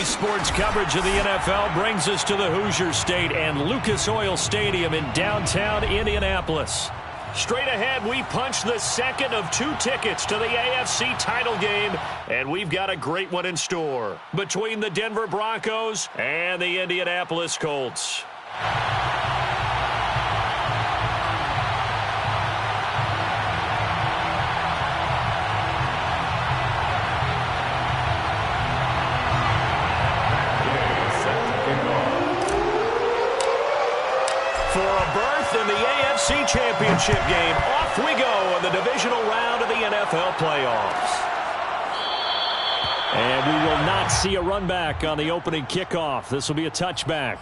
Sports coverage of the NFL brings us to the Hoosier State and Lucas Oil Stadium in downtown Indianapolis. Straight ahead, we punch the second of 2 tickets to the AFC title game, and we've got a great one in store between the Denver Broncos and the Indianapolis Colts. For a berth in the AFC Championship game, off we go in the divisional round of the NFL playoffs. And we will not see a run back on the opening kickoff. This will be a touchback.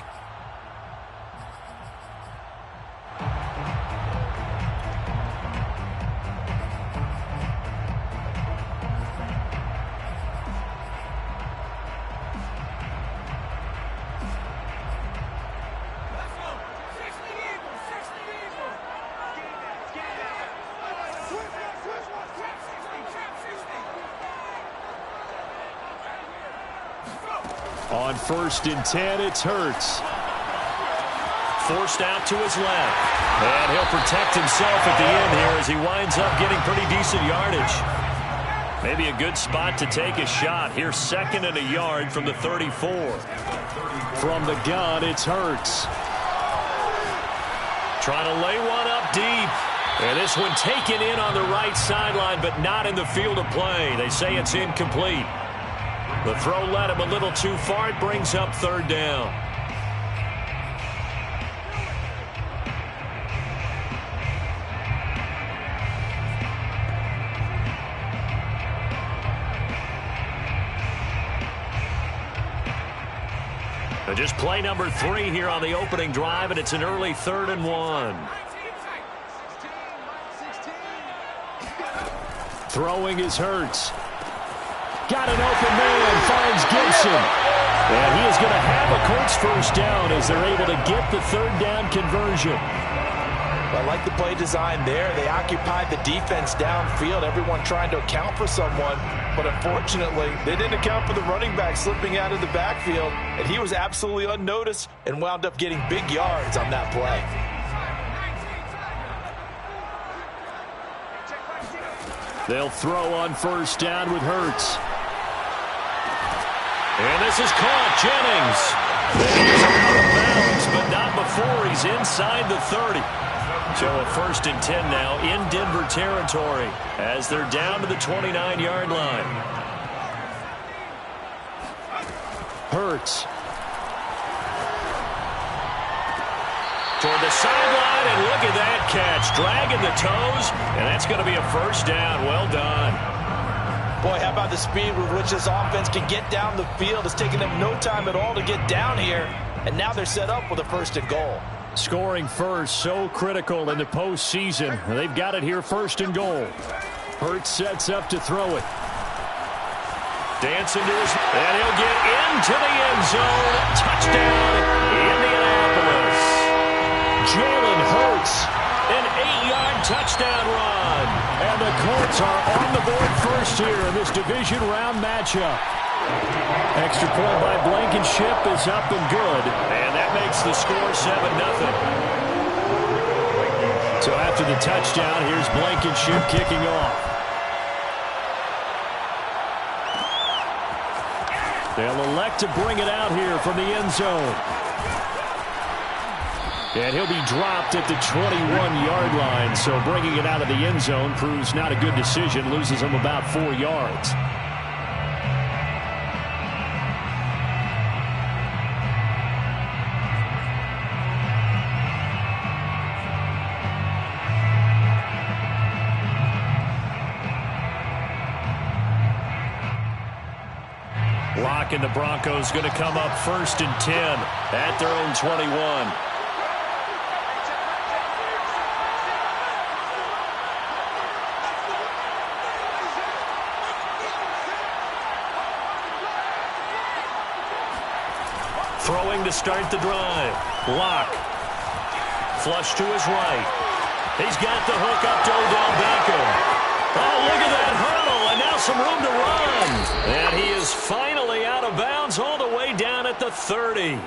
On 1st and 10, it's Hurts. Forced out to his left. And he'll protect himself at the end here as he winds up getting pretty decent yardage. Maybe a good spot to take a shot. Here's 2nd and a yard from the 34. From the gun, it's Hurts. Trying to lay one up deep. And this one taken in on the right sideline, but not in the field of play. They say it's incomplete. The throw led him a little too far. It brings up 3rd down. Just play number 3 here on the opening drive, and it's an early 3rd and 1. Throwing is Hurts. Got an open man, finds Gibson. And he is going to have a Colts 1st down as they're able to get the 3rd down conversion. I like the play design there. They occupied the defense downfield, everyone trying to account for someone. But unfortunately, they didn't account for the running back slipping out of the backfield. And he was absolutely unnoticed and wound up getting big yards on that play. They'll throw on 1st down with Hurts. And this is caught. Jennings. He's out of bounds, but not before he's inside the 30. So a 1st and 10 now in Denver territory as they're down to the 29-yard line. Hurts. Toward the sideline, and look at that catch. Dragging the toes, and that's going to be a 1st down. Well done. Boy, how about the speed with which this offense can get down the field? It's taken them no time at all to get down here, and now they're set up with a 1st and goal. Scoring first, so critical in the postseason. They've got it here, 1st and goal. Hurts sets up to throw it. Dancing to his, and he'll get into the end zone. Touchdown, Indianapolis. Jalen Hurts, an 8-yard touchdown run. And the Colts are on the board first here in this division round matchup. Extra point by Blankenship is up and good. And that makes the score 7-0. So after the touchdown, here's Blankenship kicking off. They'll elect to bring it out here from the end zone. And he'll be dropped at the 21-yard line. So bringing it out of the end zone proves not a good decision. Loses him about 4 yards. Lock and the Broncos going to come up 1st and 10 at their own 21. Throwing to start the drive. Lock. Flush to his right. He's got the hook up to Odell Beckham. Oh, look at that hurdle, and now some room to run. And he is finally out of bounds all the way the 30.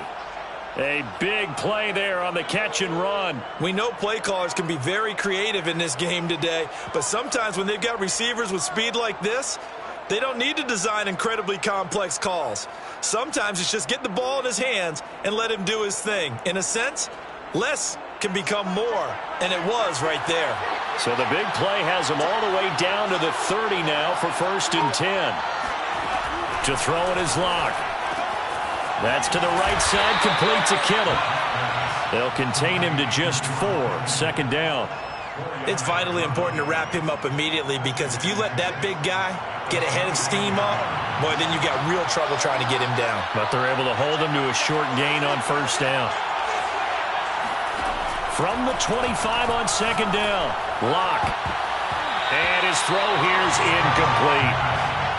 A big play there on the catch and run. We know play callers can be very creative in this game today, but sometimes when they've got receivers with speed like this, they don't need to design incredibly complex calls. Sometimes it's just get the ball in his hands and let him do his thing. In a sense, less can become more, and it was right there. So the big play has him all the way down to the 30 now for 1st and 10. To throw it is Locke. That's to the right side, complete to Kittle. They'll contain him to just 4, 2nd down. It's vitally important to wrap him up immediately, because if you let that big guy get a head of steam up, boy, then you got real trouble trying to get him down. But they're able to hold him to a short gain on 1st down. From the 25 on 2nd down, Locke. And his throw here's incomplete.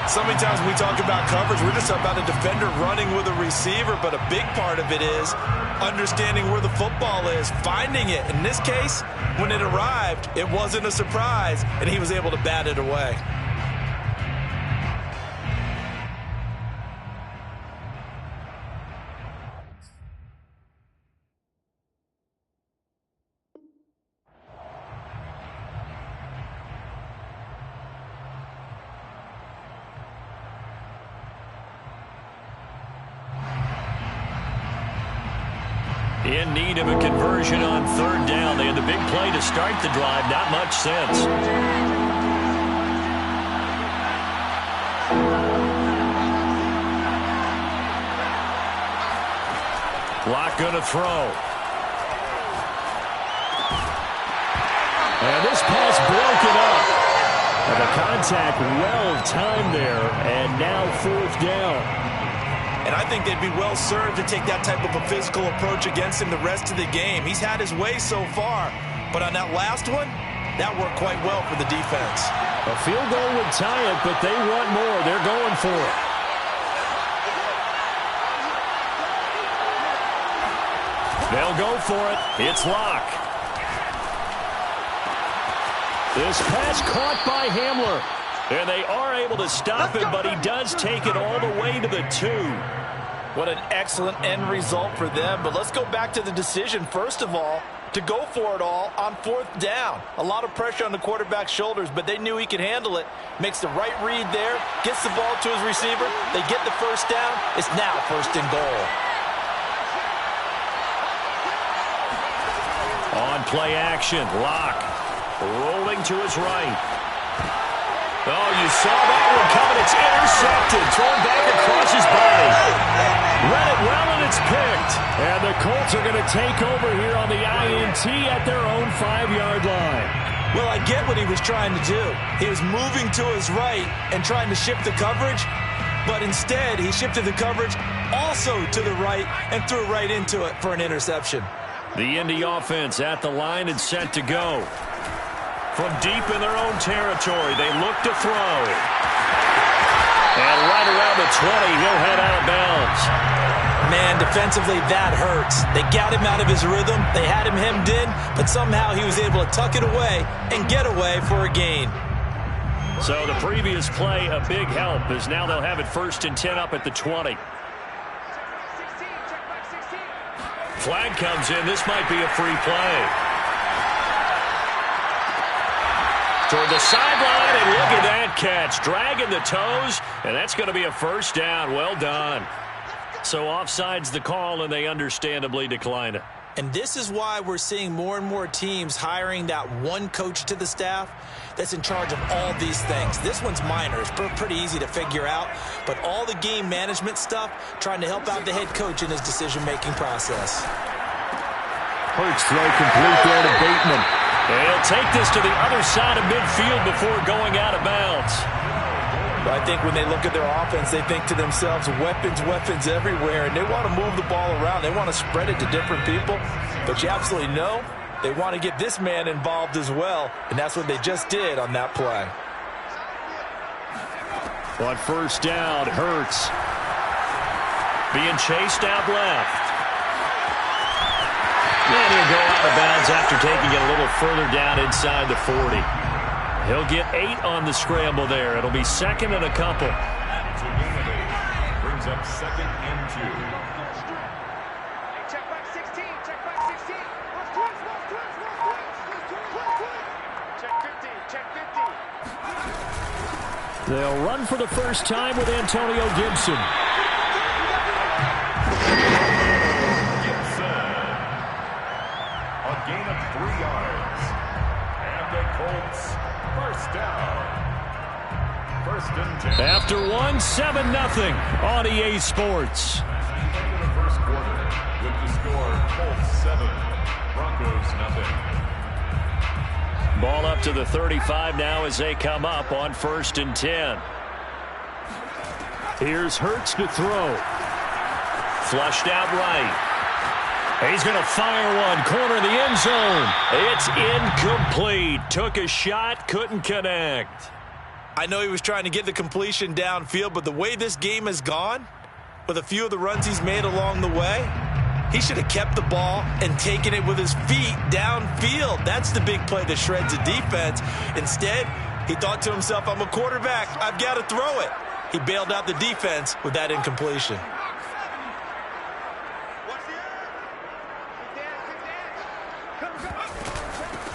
So many times when we talk about coverage, we're just talking about a defender running with a receiver, but a big part of it is understanding where the football is, finding it. In this case, when it arrived, it wasn't a surprise, and he was able to bat it away. In need of a conversion on 3rd down. They had the big play to start the drive. Not much sense. Locke going to throw. And this pass broken up. And the contact well timed there. And now 4th down. And I think they'd be well served to take that type of a physical approach against him the rest of the game. He's had his way so far, but on that last one, that worked quite well for the defense. A field goal would tie it, but they want more. They're going for it. They'll go for it. It's Locke. This pass caught by Hamler. And they are able to stop him, but he does take it all the way to the 2. What an excellent end result for them. But let's go back to the decision, first of all, to go for it all on 4th down. A lot of pressure on the quarterback's shoulders, but they knew he could handle it. Makes the right read there, gets the ball to his receiver. They get the 1st down. It's now 1st and goal. On play action, Locke rolling to his right. Oh, you saw that one coming. It's intercepted. Thrown back across his body. Read it well, and it's picked. And the Colts are going to take over here on the INT at their own 5-yard line. Well, I get what he was trying to do. He was moving to his right and trying to shift the coverage, but instead he shifted the coverage also to the right and threw right into it for an interception. The Indy offense at the line and set to go. From deep in their own territory, they look to throw. And right around the 20, he'll head out of bounds. Man, defensively, that hurts. They got him out of his rhythm. They had him hemmed in, but somehow he was able to tuck it away and get away for a gain. So the previous play, a big help, as now they'll have it 1st and 10 up at the 20. Flag comes in. This might be a free play. Toward the sideline, and look at that catch. Dragging the toes, and that's going to be a 1st down. Well done. So offside's the call, and they understandably decline it. And this is why we're seeing more and more teams hiring that one coach to the staff that's in charge of all these things. This one's minor. It's pretty easy to figure out. But all the game management stuff, trying to help out the head coach in his decision-making process. Hurts throw complete there to Bateman. And he'll take this to the other side of midfield before going out of bounds. I think when they look at their offense, they think to themselves, weapons, weapons everywhere, and they want to move the ball around. They want to spread it to different people, but you absolutely know they want to get this man involved as well, and that's what they just did on that play. On 1st down, Hurts being chased out left. And he'll go out of bounds after taking it a little further down inside the 40. He'll get 8 on the scramble there. It'll be 2nd and a couple. Brings up 2nd and 2. They'll run for the first time with Antonio Gibson. A gain of 3 yards. And the Colts, first down. First and 10. After 1, 7-0 on EA Sports. Into the first quarter with the score Colts 7, Broncos 0. Ball up to the 35 now as they come up on 1st and 10. Here's Hurts to throw. Flushed out right. He's going to fire one. Corner of the end zone. It's incomplete. Took a shot, couldn't connect. I know he was trying to get the completion downfield, but the way this game has gone, with a few of the runs he's made along the way, he should have kept the ball and taken it with his feet downfield. That's the big play that shreds a defense. Instead, he thought to himself, I'm a quarterback. I've got to throw it. He bailed out the defense with that incompletion.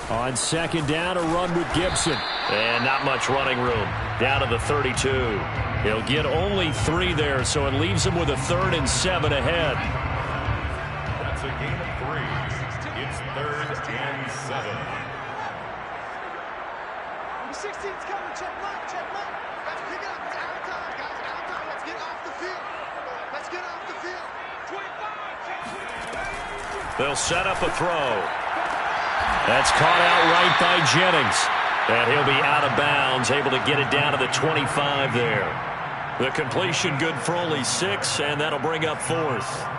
On 2nd down, a run with Gibson. And not much running room. Down to the 32. He'll get only 3 there, so it leaves him with a 3rd and 7 ahead. That's a gain of 3. It's 3rd and 7. Number 16's coming. Check mark, check mark. Let's pick it up. It's out of time, guys. Out of time. Let's get off the field. Let's get off the field. 25. They'll set up a throw. That's caught out right by Jennings. And he'll be out of bounds, able to get it down to the 25 there. The completion good for only 6, and that'll bring up 4th.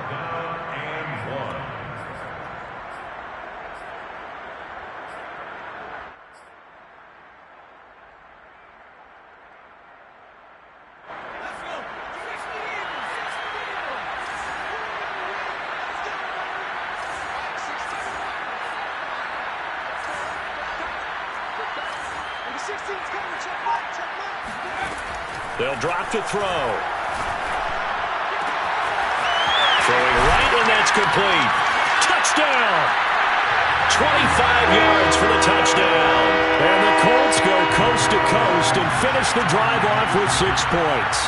They'll drop to throw. Throwing right, and that's complete. Touchdown! 25 yards for the touchdown. And the Colts go coast to coast and finish the drive off with 6 points.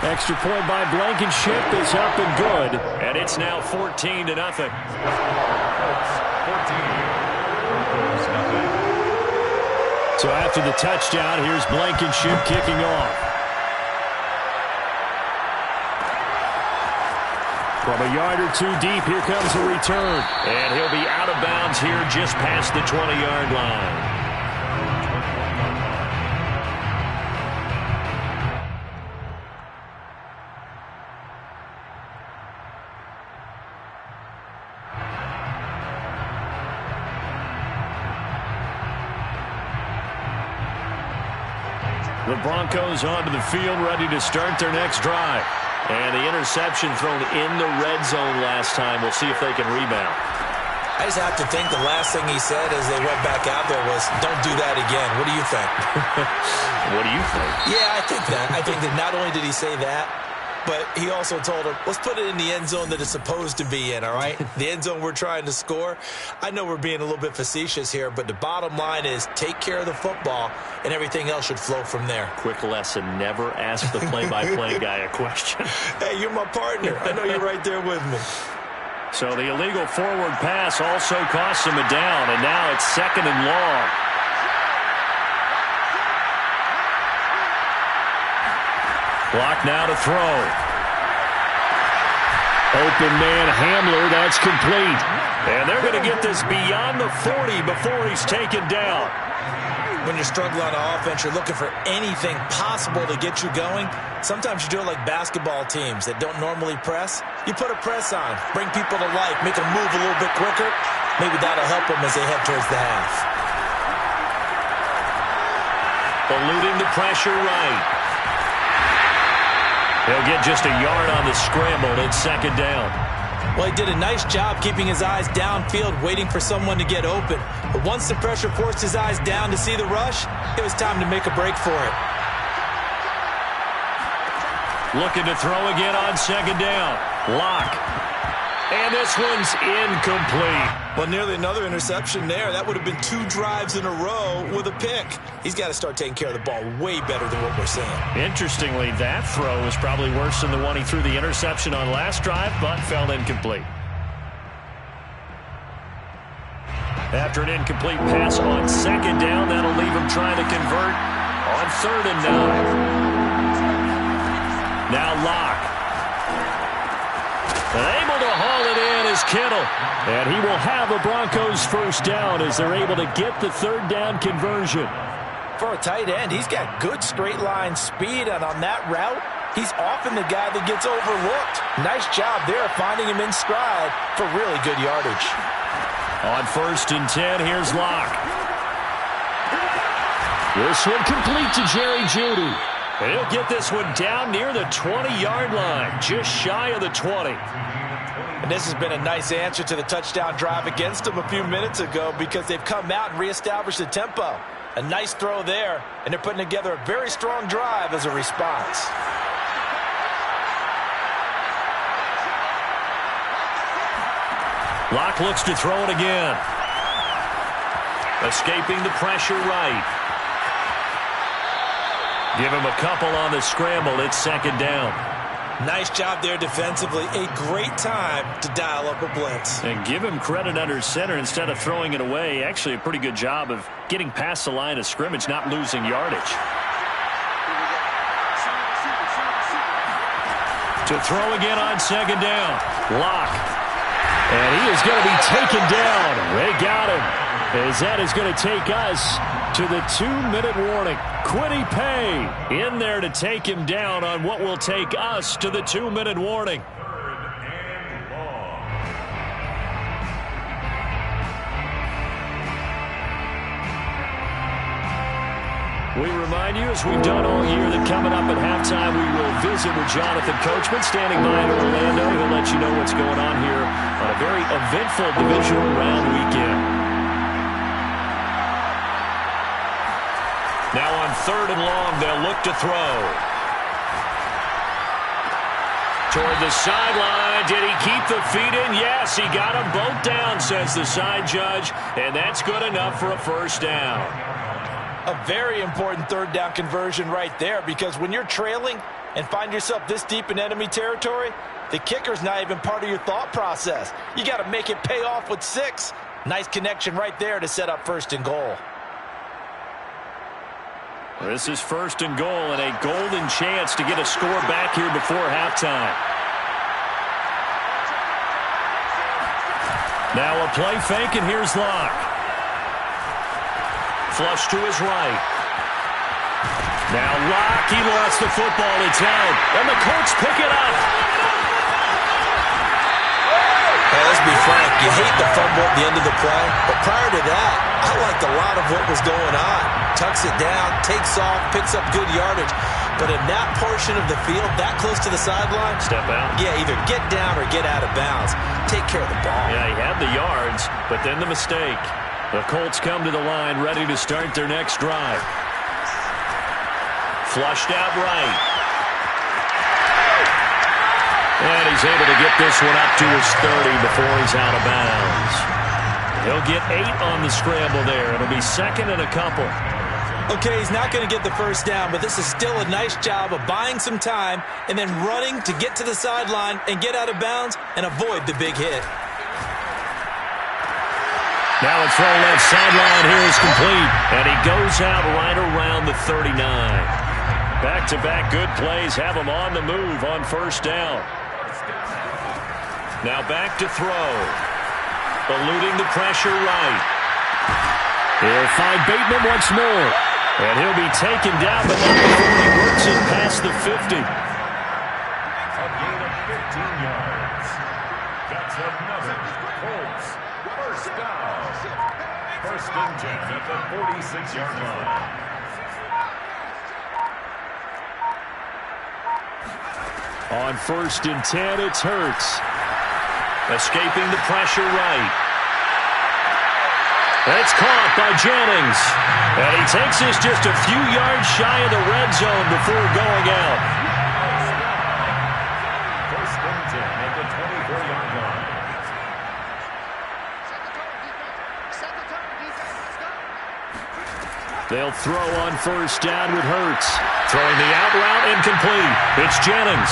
Extra point by Blankenship is up and good. And it's now 14-0. 14. Broncos 0. So after the touchdown, here's Blankenship kicking off. From a yard or 2 deep, here comes a return. And he'll be out of bounds here just past the 20-yard line. The Broncos onto the field, ready to start their next drive. And the interception thrown in the red zone last time. We'll see if they can rebound. I just have to think the last thing he said as they went back out there was, don't do that again. What do you think? What do you think? Yeah, I think that. I think that not only did he say that, but he also told him, let's put it in the end zone that it's supposed to be in, all right? The end zone we're trying to score. I know we're being a little bit facetious here, but the bottom line is take care of the football, and everything else should flow from there. Quick lesson, never ask the play-by-play guy a question. Hey, you're my partner. I know you're right there with me. So the illegal forward pass also costs him a down, and now it's 2nd and long. Clock now to throw. Open man Hamler, that's complete. And they're going to get this beyond the 40 before he's taken down. When you're struggling on offense, you're looking for anything possible to get you going. Sometimes you do it like basketball teams that don't normally press. You put a press on, bring people to life, make them move a little bit quicker. Maybe that'll help them as they head towards the half. Eluding the pressure right. He'll get just a yard on the scramble. It's 2nd down. Well, he did a nice job keeping his eyes downfield, waiting for someone to get open. But once the pressure forced his eyes down to see the rush, it was time to make a break for it. Looking to throw again on 2nd down. Lock. And this one's incomplete. Well, nearly another interception there. That would have been 2 drives in a row with a pick. He's got to start taking care of the ball way better than what we're seeing. Interestingly, that throw was probably worse than the one he threw the interception on last drive, but fell incomplete. After an incomplete pass on second down, that'll leave him trying to convert on 3rd and 9. Now Locke. And able to haul it in is Kittle. And he will have a Broncos first down as they're able to get the 3rd down conversion. For a tight end, he's got good straight line speed, and on that route, he's often the guy that gets overlooked. Nice job there finding him in stride for really good yardage. On 1st and 10, here's Locke. This one complete to Jerry Jeudy. And he'll get this one down near the 20-yard line, just shy of the 20. And this has been a nice answer to the touchdown drive against them a few minutes ago because they've come out and reestablished the tempo. A nice throw there, and they're putting together a very strong drive as a response. Locke looks to throw it again. Escaping the pressure right. Give him a couple on the scramble. It's 2nd down. Nice job there defensively. A great time to dial up a blitz. And give him credit under center instead of throwing it away. Actually a pretty good job of getting past the line of scrimmage, not losing yardage. To throw again on 2nd down. Locke. And he is going to be taken down. They got him. As that is going to take us to the 2-minute warning. Kwity Paye in there to take him down on what will take us to the 2-minute warning. We remind you, as we've done all year, that coming up at halftime, we will visit with Jonathan Coachman standing by in Orlando. He'll let you know what's going on here on a very eventful divisional round weekend. Now on 3rd and long, they'll look to throw. Toward the sideline. Did he keep the feet in? Yes, he got them both down, says the side judge. And that's good enough for a first down. A very important 3rd down conversion right there, because when you're trailing and find yourself this deep in enemy territory, the kicker's not even part of your thought process. You got to make it pay off with 6. Nice connection right there to set up 1st and goal. This is 1st and goal and a golden chance to get a score back here before halftime. Now a play fake, and here's Locke. Flush to his right. Now Locke, he lost the football. It's out, and the Colts pick it up. Hey, let's be frank, you hate the fumble at the end of the play, but prior to that, I liked a lot of what was going on. Tucks it down, takes off, picks up good yardage. But in that portion of the field, that close to the sideline, step out. Yeah, either get down or get out of bounds. Take care of the ball. Yeah, he had the yards, but then the mistake. The Colts come to the line ready to start their next drive. Flushed out right. And he's able to get this one up to his 30 before he's out of bounds. He'll get 8 on the scramble there. It'll be 2nd and a couple. Okay, he's not going to get the first down, but this is still a nice job of buying some time and then running to get to the sideline and get out of bounds and avoid the big hit. Now a throw left sideline here is complete, and he goes out right around the 39. Back-to-back good plays have him on the move on 1st down. Now back to throw. Eluding the pressure right. He'll find Bateman once more. And he'll be taken down, but not before he works it past the 50. A gain of 15 yards. That's another Colts first down. 1st and 10 at the 46-yard line. On 1st and 10, it's Hurts. Escaping the pressure right. It's caught by Jennings. And he takes this just a few yards shy of the red zone before going out. 1st and 10 at the 24-yard line. They'll throw on first down with Hurts. Throwing the out route incomplete. It's Jennings.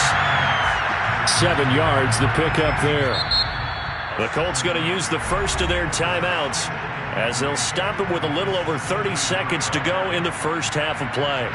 7 yards, the pickup there. The Colts going to use the first of their timeouts as they'll stop it with a little over 30 seconds to go in the first half of play.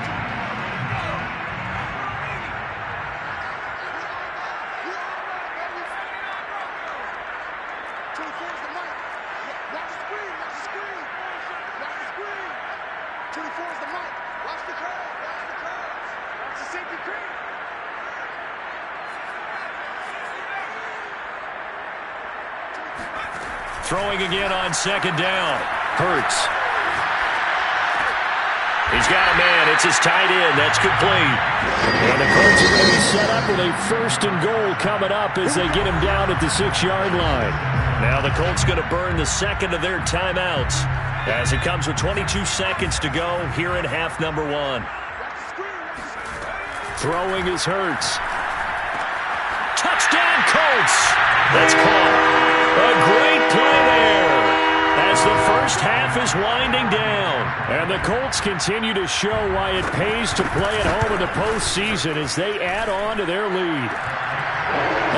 Throwing again on second down. Hurts. He's got a man. It's his tight end. That's complete. And the Colts are going to be set up with a first and goal coming up as they get him down at the 6-yard line. Now the Colts going to burn the second of their timeouts as it comes with 22 seconds to go here in half number 1. Throwing is Hurts. Touchdown Colts. That's caught. A great play there as the first half is winding down. And the Colts continue to show why it pays to play at home in the postseason as they add on to their lead.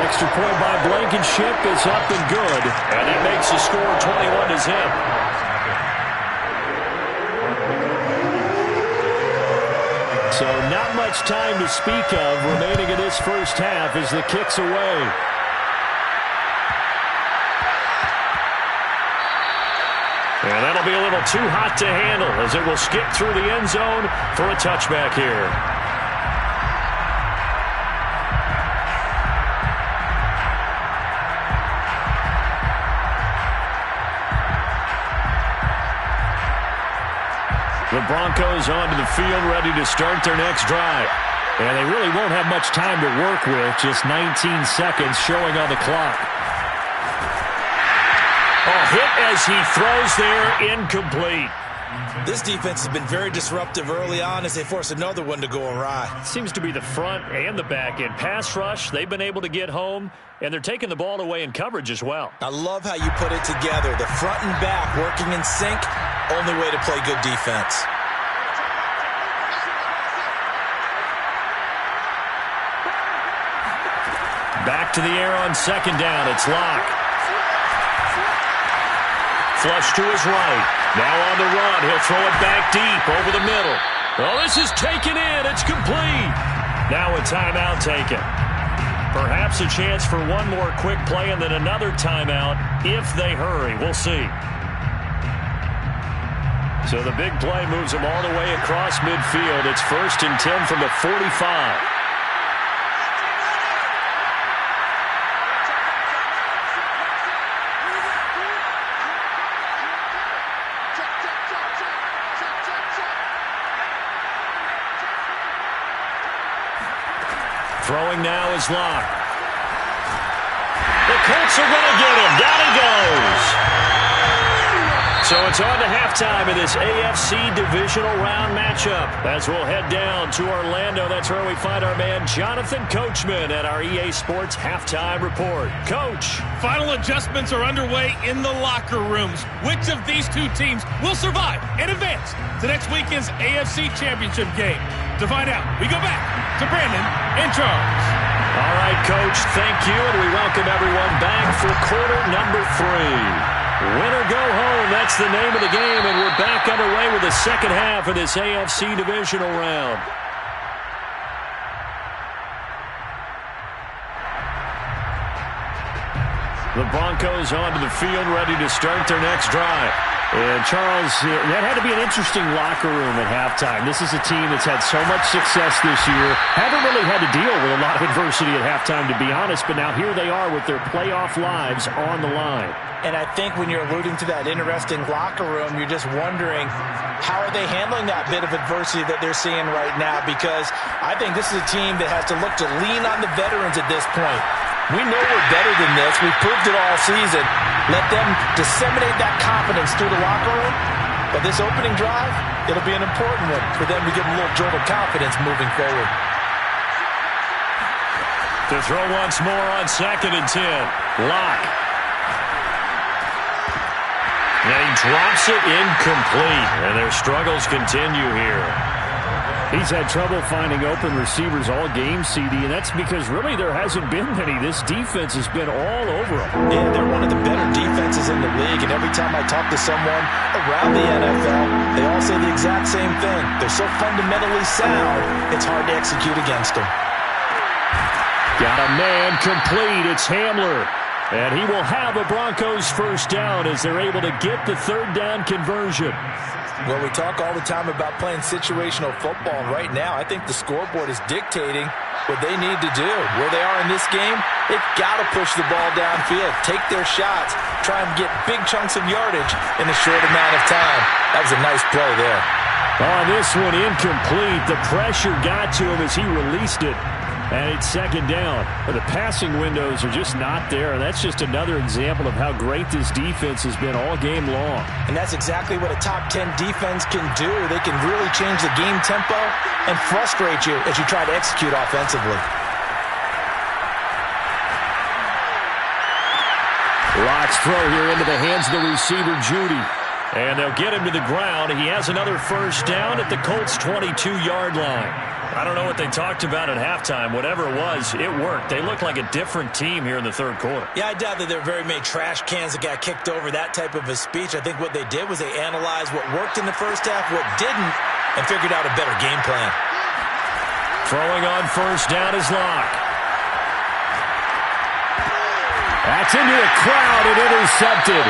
Extra point by Blankenship is up and good. And that makes the score 21-zip. So not much time to speak of remaining in this first half as the kick's away. And that'll be a little too hot to handle as it will skip through the end zone for a touchback here. The Broncos onto the field ready to start their next drive. And they really won't have much time to work with, just 19 seconds showing on the clock. A hit as he throws there, incomplete. This defense has been very disruptive early on as they force another one to go awry. Seems to be the front and the back end. Pass rush, they've been able to get home, and they're taking the ball away in coverage as well. I love how you put it together. The front and back working in sync, only way to play good defense. Back to the air on second down. It's Locke. Flush to his right. Now on the run. He'll throw it back deep over the middle. Oh, this is taken in. It's complete. Now a timeout taken. Perhaps a chance for one more quick play and then another timeout if they hurry. We'll see. So the big play moves them all the way across midfield. It's 1st and 10 from the 45. Throwing now is Locke. The Colts are going to get him. Down he goes. So it's on to halftime of this AFC divisional round matchup as we'll head down to Orlando. That's where we find our man Jonathan Coachman at our EA Sports Halftime Report. Coach. Final adjustments are underway in the locker rooms. Which of these two teams will survive and advance to next weekend's AFC Championship game? To find out, we go back to Brandon and Charles. All right, Coach, thank you, and we welcome everyone back for quarter number 3. Win or go home, that's the name of the game, and we're back underway with the second half of this AFC divisional round. The Broncos onto the field ready to start their next drive. And, Charles, that had to be an interesting locker room at halftime. This is a team that's had so much success this year. Haven't really had to deal with a lot of adversity at halftime, to be honest, but now here they are with their playoff lives on the line. And I think when you're alluding to that interesting locker room, you're just wondering how are they handling that bit of adversity that they're seeing right now, because I think this is a team that has to look to lean on the veterans at this point. We know we're better than this. We've proved it all season. Let them disseminate that confidence through the locker room. But this opening drive, it'll be an important one for them to get a little jolt of confidence moving forward. To throw once more on 2nd and 10. Locke. And he drops it incomplete, and their struggles continue here. He's had trouble finding open receivers all game, CD, and that's because really there hasn't been many. This defense has been all over them. Yeah, they're one of the better defenses in the league, and every time I talk to someone around the NFL, they all say the exact same thing. They're so fundamentally sound, it's hard to execute against them. Got a man complete. It's Hamler. And he will have a Broncos first down as they're able to get the third down conversion. Well, we talk all the time about playing situational football, and right now I think the scoreboard is dictating what they need to do. Where they are in this game, they've got to push the ball downfield, take their shots, try and get big chunks of yardage in a short amount of time. That was a nice play there. On this one, incomplete. The pressure got to him as he released it. And it's second down. But the passing windows are just not there. And that's just another example of how great this defense has been all game long. And that's exactly what a top 10 defense can do. They can really change the game tempo and frustrate you as you try to execute offensively. Locks throw here into the hands of the receiver, Judy. And they'll get him to the ground. He has another first down at the Colts' 22-yard line. I don't know what they talked about at halftime. Whatever it was, it worked. They look like a different team here in the third quarter. Yeah, I doubt that there are very many trash cans that got kicked over, that type of a speech. I think what they did was they analyzed what worked in the first half, what didn't, and figured out a better game plan. Throwing on first down is Locke. That's into the crowd and intercepted.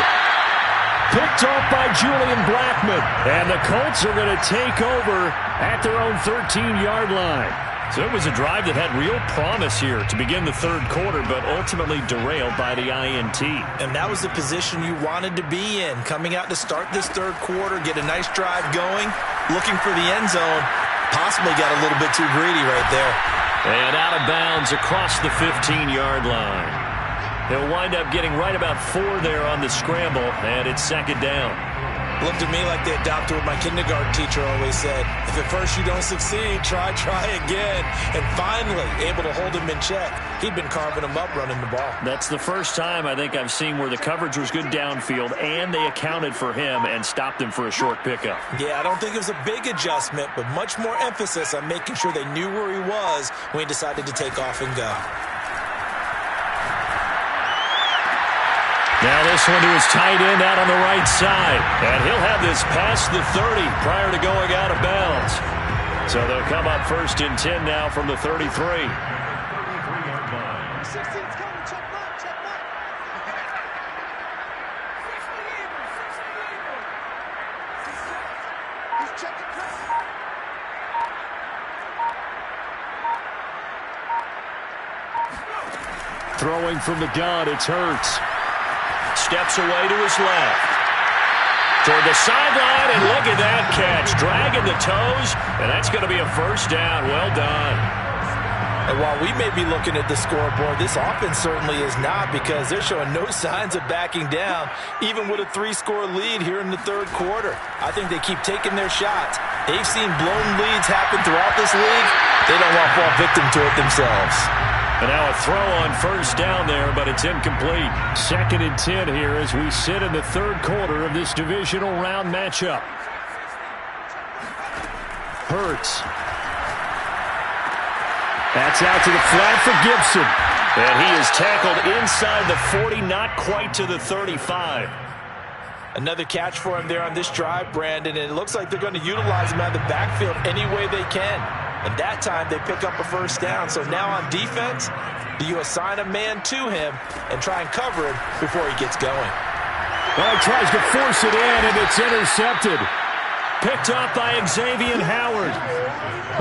Picked off by Julian Blackmon. And the Colts are going to take over at their own 13-yard line. So it was a drive that had real promise here to begin the third quarter, but ultimately derailed by the INT. And that was the position you wanted to be in. Coming out to start this third quarter, get a nice drive going, looking for the end zone. Possibly got a little bit too greedy right there. And out of bounds across the 15-yard line. He'll wind up getting right about 4 there on the scramble, and it's second down. Looked to me like they adopted what my kindergarten teacher always said. If at first you don't succeed, try again. And finally, able to hold him in check. He'd been carving him up running the ball. That's the first time I think I've seen where the coverage was good downfield, and they accounted for him and stopped him for a short pickup. Yeah, I don't think it was a big adjustment, but much more emphasis on making sure they knew where he was when he decided to take off and go. Now this one to his tight end out on the right side. And he'll have this past the 30 prior to going out of bounds. So they'll come up first and 10 now from the 33. 16's coming, check mark, check mark. He's checking crowd. Throwing from the gun, it's Hurts. Steps away to his left. Toward the sideline, and look at that catch. Dragging the toes, and that's going to be a first down. Well done. And while we may be looking at the scoreboard, this offense certainly is not, because they're showing no signs of backing down, even with a 3-score lead here in the third quarter. I think they keep taking their shots. They've seen blown leads happen throughout this league. They don't want to fall victim to it themselves. And now a throw on first down there, but it's incomplete. Second and 10 here as we sit in the third quarter of this divisional round matchup. Hurts. That's out to the flat for Gibson. And he is tackled inside the 40, not quite to the 35. Another catch for him there on this drive, Brandon, and it looks like they're going to utilize him out of the backfield any way they can. And that time they pick up a first down. So now on defense, do you assign a man to him and try and cover him before he gets going? Well, he tries to force it in, and it's intercepted. Picked off by Xavier Howard.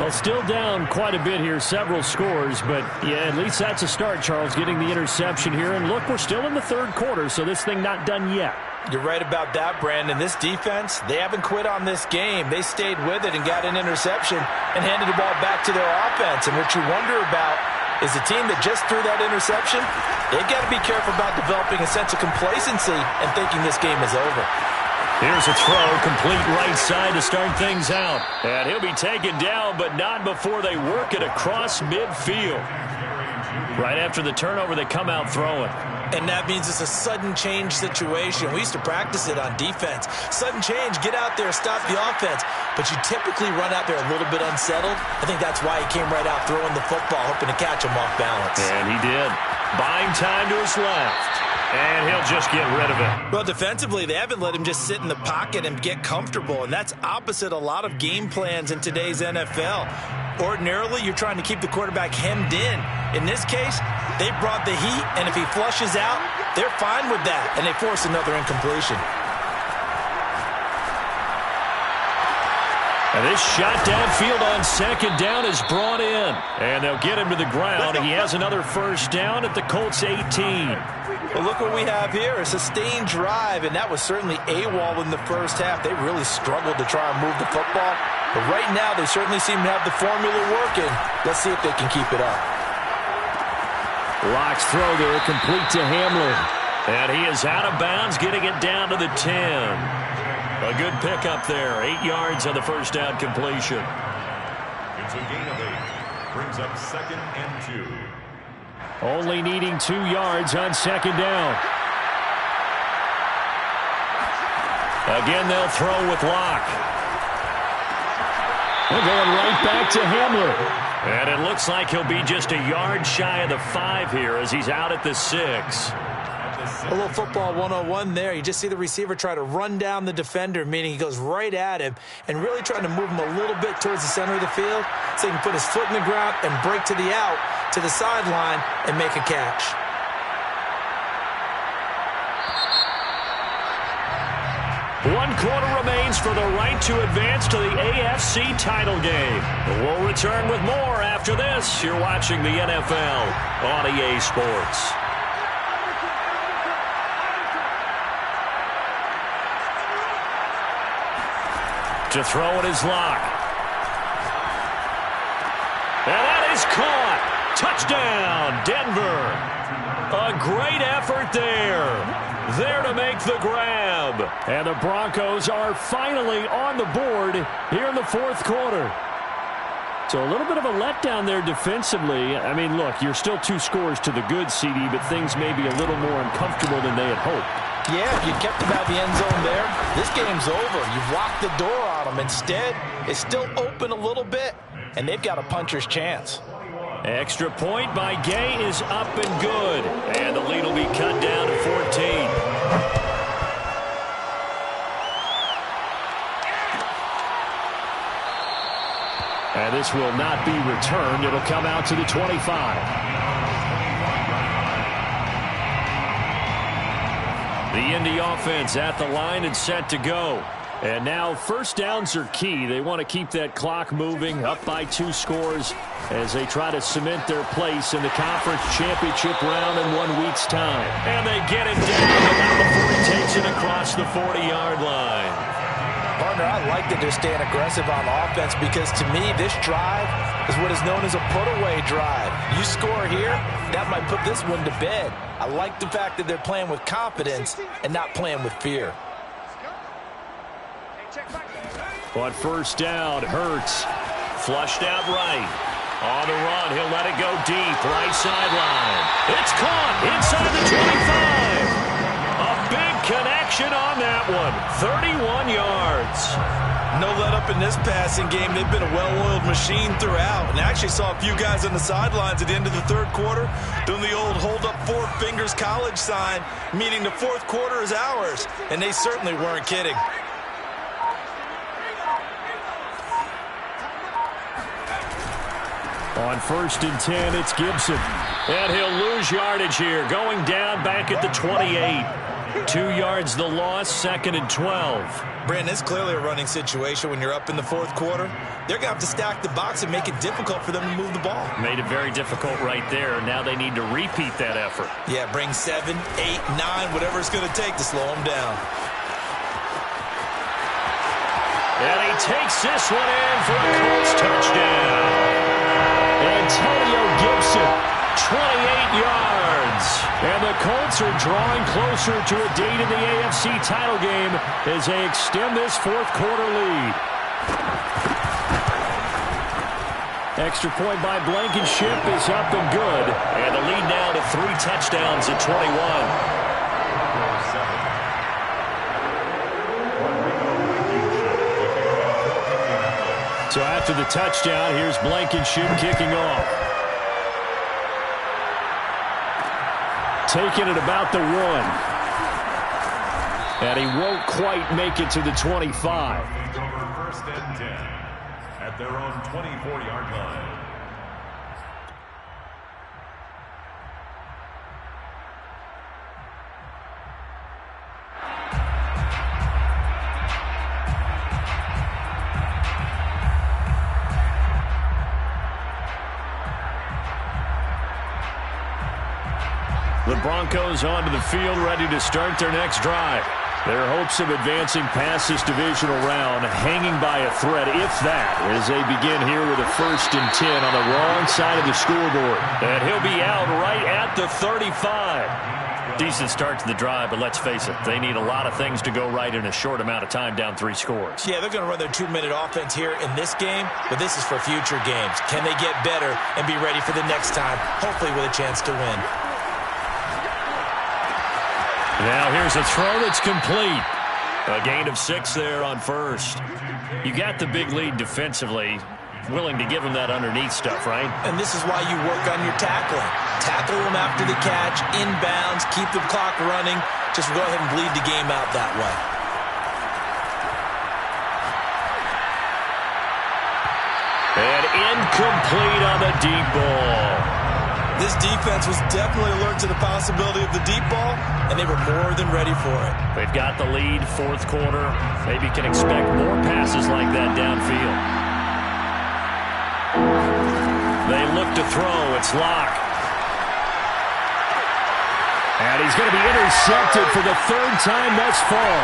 Well, still down quite a bit here, several scores, but yeah, at least that's a start, Charles, getting the interception here. And look, we're still in the third quarter, so this thing not done yet. You're right about that, Brandon. This defense, they haven't quit on this game. They stayed with it and got an interception and handed the ball back to their offense. And what you wonder about is the team that just threw that interception, they've got to be careful about developing a sense of complacency and thinking this game is over. Here's a throw, complete right side to start things out. And he'll be taken down, but not before they work it across midfield. Right after the turnover, they come out throwing. And that means it's a sudden change situation. We used to practice it on defense. Sudden change, get out there, stop the offense. But you typically run out there a little bit unsettled. I think that's why he came right out throwing the football, hoping to catch him off balance. And he did. Buying time to his left. And he'll just get rid of it. Well, defensively, they haven't let him just sit in the pocket and get comfortable, and that's opposite a lot of game plans in today's NFL. Ordinarily, you're trying to keep the quarterback hemmed in. In this case, they brought the heat, and if he flushes out, they're fine with that, and they force another incompletion. And this shot downfield on second down is brought in. And they'll get him to the ground. He has another first down at the Colts 18. Well, look what we have here, a sustained drive, and that was certainly AWOL in the first half. They really struggled to try and move the football, but right now they certainly seem to have the formula working. Let's see if they can keep it up. Locke's throw there, complete to Hamler. And he is out of bounds, getting it down to the 10. A good pickup there, 8 yards on the first down completion. It's a gain of 8. Brings up 2nd and 2. Only needing 2 yards on second down. Again, they'll throw with Locke. They're going right back to Hamler. And it looks like he'll be just a yard shy of the 5 here as he's out at the 6. A little football 101 there. You just see the receiver try to run down the defender, meaning he goes right at him and really trying to move him a little bit towards the center of the field so he can put his foot in the ground and break to the out, to the sideline, and make a catch. One quarter remains for the right to advance to the AFC title game. We'll return with more after this. You're watching the NFL on EA Sports. To throw it is Locke. And that is caught. Touchdown, Denver. A great effort there. There to make the grab. And the Broncos are finally on the board here in the fourth quarter. So a little bit of a letdown there defensively. I mean, look, you're still 2 scores to the good, CD, but things may be a little more uncomfortable than they had hoped. Yeah, if you kept him out of the end zone there, this game's over. You've locked the door on him. Instead, it's still open a little bit, and they've got a puncher's chance. Extra point by Gay is up and good. And the lead will be cut down to 14. And this will not be returned. It'll come out to the 25. The Indy offense at the line and set to go. And now first downs are key. They want to keep that clock moving, up by 2 scores as they try to cement their place in the conference championship round in 1 week's time. And they get it down, but not before he takes it across the 40-yard line. Partner, I like that they're staying aggressive on offense because to me this drive is what is known as a put-away drive. You score here, that might put this one to bed. I like the fact that they're playing with confidence and not playing with fear. On first down, Hurts flushed out right. On the run, he'll let it go deep, right sideline. It's caught inside the 25. A big connection on that one, 31 yards. No let up in this passing game. They've been a well-oiled machine throughout. And I actually saw a few guys on the sidelines at the end of the third quarter doing the old hold up 4 fingers college sign, meaning the fourth quarter is ours. And they certainly weren't kidding. On first and 10, it's Gibson. And he'll lose yardage here, going down back at the 28. 2 yards the loss, 2nd and 12. Brandon, it's clearly a running situation when you're up in the fourth quarter. They're going to have to stack the box and make it difficult for them to move the ball. Made it very difficult right there. Now they need to repeat that effort. Yeah, bring 7, 8, 9, whatever it's going to take to slow them down. And he takes this one in for a Colts touchdown. Antonio Gibson, 28 yards. And the Colts are drawing closer to a date in the AFC title game as they extend this fourth quarter lead. Extra point by Blankenship is up and good. And the lead now to 3 touchdowns at 21. So after the touchdown, here's Blankenship kicking off. Taking it about the 1. And he won't quite make it to the 25. First and 10 at their own 24-yard line. The Broncos onto the field, ready to start their next drive. Their hopes of advancing past this divisional round hanging by a thread, if that, as they begin here with a 1st and 10 on the wrong side of the scoreboard. And he'll be out right at the 35. Decent start to the drive, but let's face it, they need a lot of things to go right in a short amount of time, down 3 scores. Yeah, they're going to run their 2-minute offense here in this game, but this is for future games. Can they get better and be ready for the next time, hopefully with a chance to win? Now here's a throw that's complete. A gain of 6 there on 1st. You got the big lead defensively. Willing to give them that underneath stuff, right? And this is why you work on your tackling. Tackle them after the catch, inbounds, keep the clock running. Just go ahead and bleed the game out that way. And incomplete on the deep ball. This defense was definitely alert to the possibility of the deep ball, and they were more than ready for it. They've got the lead, 4th quarter. Maybe can expect more passes like that downfield. They look to throw. It's Locke. And he's going to be intercepted for the 3rd time thus far.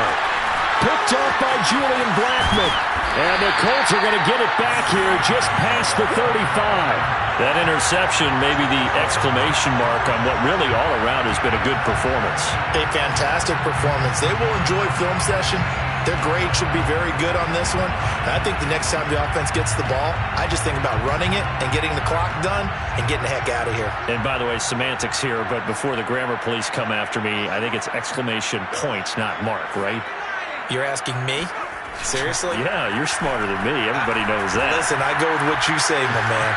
Picked up by Julian Blackmon. And the Colts are going to get it back here just past the 35. That interception may be the exclamation mark on what really all around has been a good performance. A fantastic performance. They will enjoy film session. Their grade should be very good on this one. And I think the next time the offense gets the ball, I just think about running it and getting the clock done and getting the heck out of here. And by the way, semantics here, but before the grammar police come after me, I think it's exclamation points, not mark, right? You're asking me? Seriously? Yeah, you're smarter than me. Everybody knows that. Listen, I go with what you say, my man.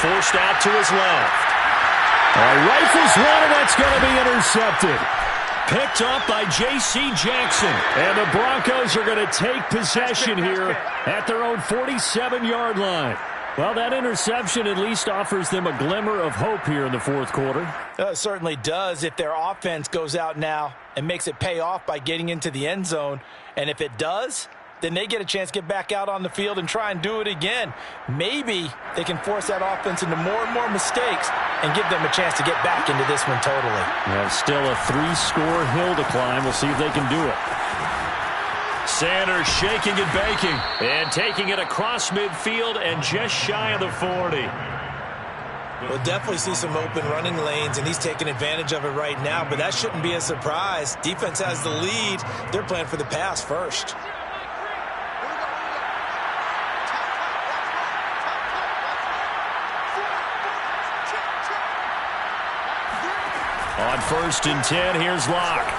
Forced out to his left. Rifles one, and that's going to be intercepted. Picked up by J.C. Jackson. And the Broncos are going to take possession here at their own 47-yard line. Well, that interception at least offers them a glimmer of hope here in the 4th quarter. It certainly does if their offense goes out now and makes it pay off by getting into the end zone. And if it does, then they get a chance to get back out on the field and try and do it again. Maybe they can force that offense into more and more mistakes and give them a chance to get back into this one totally. Well, still a 3-score hill to climb. We'll see if they can do it. Sanders shaking and baking and taking it across midfield and just shy of the 40. We'll definitely see some open running lanes, and he's taking advantage of it right now, but that shouldn't be a surprise. Defense has the lead. They're playing for the pass first. On 1st and 10, here's Locke.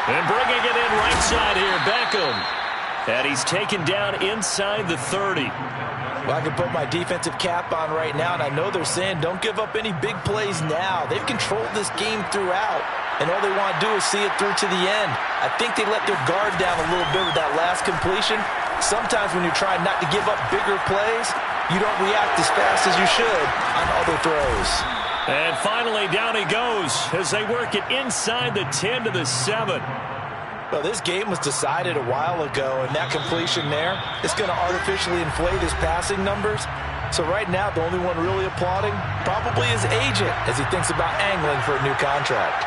And bringing it in right side here, Beckham. And he's taken down inside the 30. Well, I can put my defensive cap on right now, and I know they're saying don't give up any big plays now. They've controlled this game throughout, and all they want to do is see it through to the end. I think they let their guard down a little bit with that last completion. Sometimes when you're trying not to give up bigger plays, you don't react as fast as you should on other throws. And finally, down he goes as they work it inside the 10 to the 7. Well, this game was decided a while ago, and that completion there is going to artificially inflate his passing numbers. So right now, the only one really applauding probably his agent as he thinks about angling for a new contract.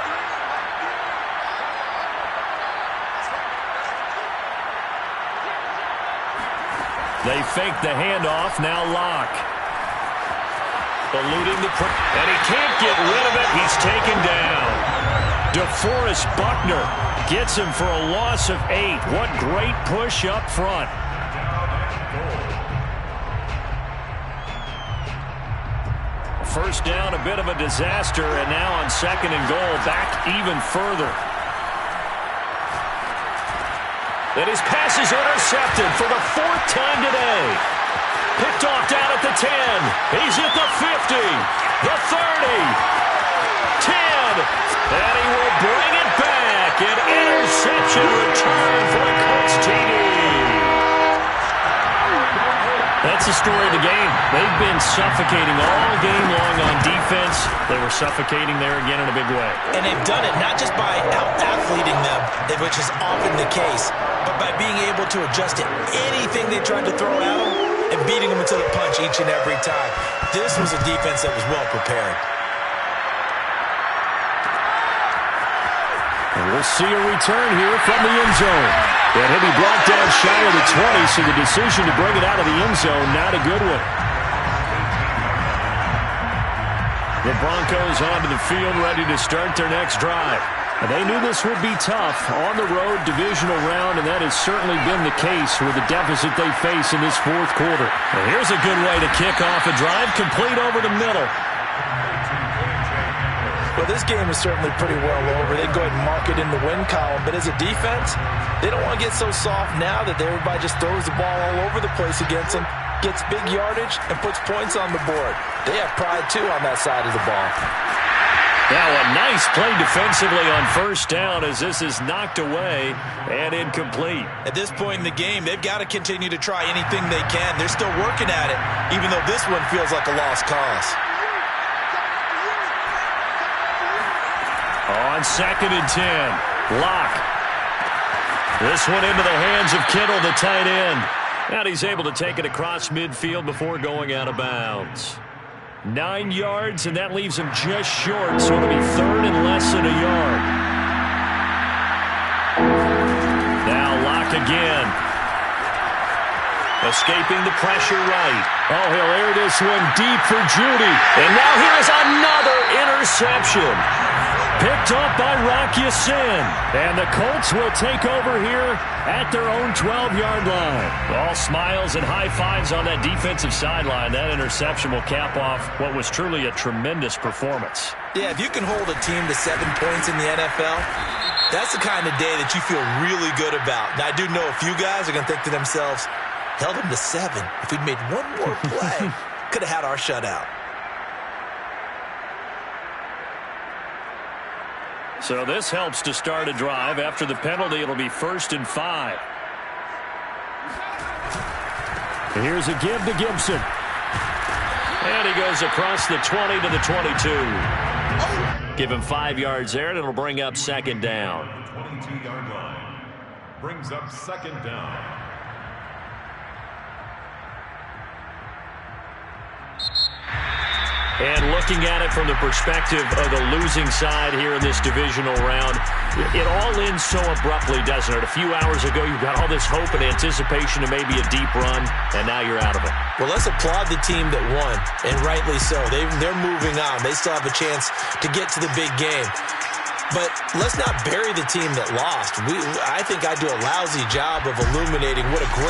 They fake the handoff, now Locke. Eluding the and he can't get rid of it. He's taken down. DeForest Buckner gets him for a loss of 8. What great push up front. first down, a bit of a disaster, and now on 2nd and goal, back even further. And his pass is intercepted for the 4th time today. Picked off down at the 10. He's at the 50, the 30, 10, and he will bring it back. An interception return for a Colts TD. That's the story of the game. They've been suffocating all game long on defense. They were suffocating there again in a big way. And they've done it not just by out-athleting them, which is often the case, but by being able to adjust to anything they tried to throw at them and beating them into the punch each and every time. This was a defense that was well prepared. And we'll see a return here from the end zone. And he'll be brought down shy of the 20, so the decision to bring it out of the end zone, not a good one. The Broncos onto the field, ready to start their next drive. They knew this would be tough on the road divisional round, and that has certainly been the case with the deficit they face in this 4th quarter. And here's a good way to kick off a drive, complete over the middle. Well, this game is certainly pretty well over. They go ahead and mark it in the win column, but as a defense, they don't want to get so soft now that everybody just throws the ball all over the place against them, gets big yardage, and puts points on the board. They have pride, too, on that side of the ball. Now a nice play defensively on 1st down as this is knocked away and incomplete. At this point in the game, they've got to continue to try anything they can. They're still working at it, even though this one feels like a lost cause. On 2nd and 10, Locke. This one into the hands of Kittle, the tight end. And he's able to take it across midfield before going out of bounds. 9 yards, and that leaves him just short, so it'll be 3rd and less than a yard. Now Locke again. Escaping the pressure right. Oh, he'll air this one deep for Judy. And now here's another interception. Picked up by Rock Ya-Sin. And the Colts will take over here at their own 12-yard line. All smiles and high fives on that defensive sideline. That interception will cap off what was truly a tremendous performance. Yeah, if you can hold a team to 7 points in the NFL, that's the kind of day that you feel really good about. Now, I do know a few guys are going to think to themselves, held them to 7. If we'd made one more play, could have had our shutout. So this helps to start a drive. After the penalty, it'll be 1st and 5. Here's a give to Gibson. And he goes across the 20 to the 22. Give him 5 yards there, and it'll bring up 2nd down. 22-yard line. Brings up 2nd down. And looking at it from the perspective of the losing side here in this divisional round, it all ends so abruptly, doesn't it? A few hours ago, you got all this hope and anticipation of maybe a deep run, and now you're out of it. Well, let's applaud the team that won, and rightly so. They're moving on. They still have a chance to get to the big game. But let's not bury the team that lost. I think I do a lousy job of illuminating what a great